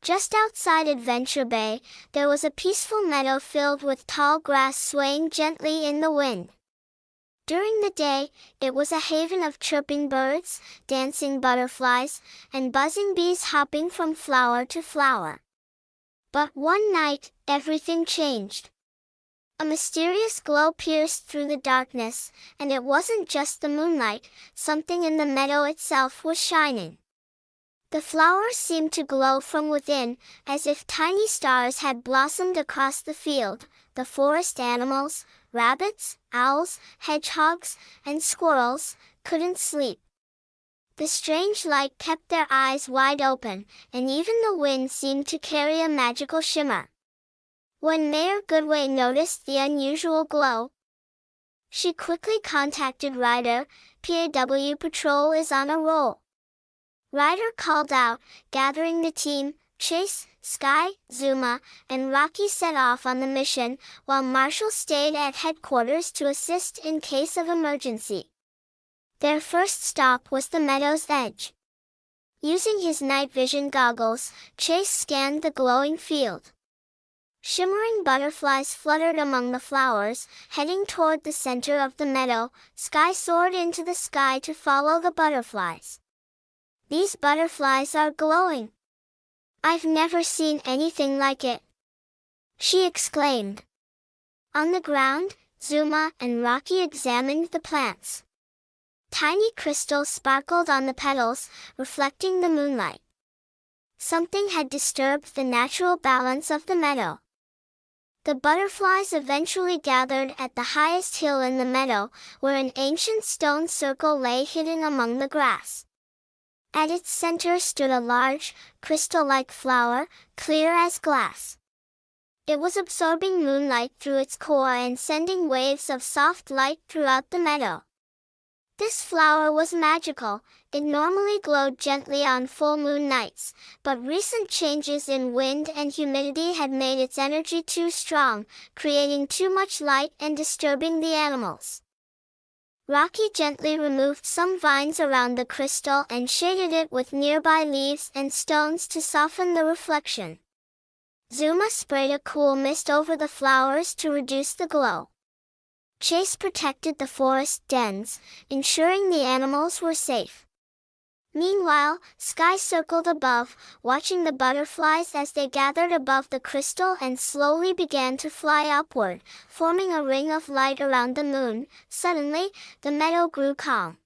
Just outside Adventure Bay, there was a peaceful meadow filled with tall grass swaying gently in the wind. During the day, it was a haven of chirping birds, dancing butterflies, and buzzing bees hopping from flower to flower. But one night, everything changed. A mysterious glow pierced through the darkness, and it wasn't just the moonlight, something in the meadow itself was shining. The flowers seemed to glow from within, as if tiny stars had blossomed across the field. The forest animals, rabbits, owls, hedgehogs, and squirrels, couldn't sleep. The strange light kept their eyes wide open, and even the wind seemed to carry a magical shimmer. When Mayor Goodway noticed the unusual glow, she quickly contacted Ryder. "PAW Patrol is on a roll." Ryder called out, gathering the team. Chase, Sky, Zuma, and Rocky set off on the mission, while Marshall stayed at headquarters to assist in case of emergency. Their first stop was the meadow's edge. Using his night vision goggles, Chase scanned the glowing field. Shimmering butterflies fluttered among the flowers, heading toward the center of the meadow. Sky soared into the sky to follow the butterflies. "These butterflies are glowing. I've never seen anything like it," she exclaimed. On the ground, Zuma and Rocky examined the plants. Tiny crystals sparkled on the petals, reflecting the moonlight. Something had disturbed the natural balance of the meadow. The butterflies eventually gathered at the highest hill in the meadow, where an ancient stone circle lay hidden among the grass. At its center stood a large, crystal-like flower, clear as glass. It was absorbing moonlight through its core and sending waves of soft light throughout the meadow. This flower was magical. It normally glowed gently on full moon nights, but recent changes in wind and humidity had made its energy too strong, creating too much light and disturbing the animals. Rocky gently removed some vines around the crystal and shaded it with nearby leaves and stones to soften the reflection. Zuma sprayed a cool mist over the flowers to reduce the glow. Chase protected the forest dens, ensuring the animals were safe. Meanwhile, Sky circled above, watching the butterflies as they gathered above the crystal and slowly began to fly upward, forming a ring of light around the moon. Suddenly, the meadow grew calm.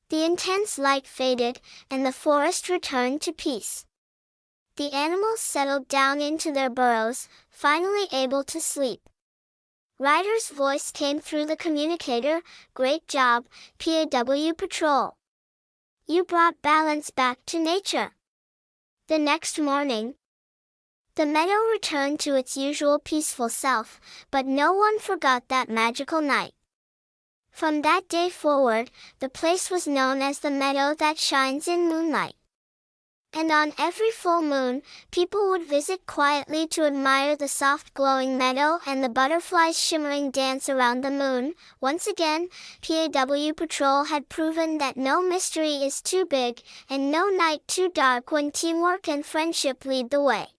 The intense light faded, and the forest returned to peace. The animals settled down into their burrows, finally able to sleep. Ryder's voice came through the communicator. "Great job, PAW Patrol. You brought balance back to nature." The next morning, the meadow returned to its usual peaceful self, but no one forgot that magical night. From that day forward, the place was known as the meadow that shines in moonlight. And on every full moon, people would visit quietly to admire the soft glowing meadow and the butterflies' shimmering dance around the moon. Once again, PAW Patrol had proven that no mystery is too big, and no night too dark when teamwork and friendship lead the way.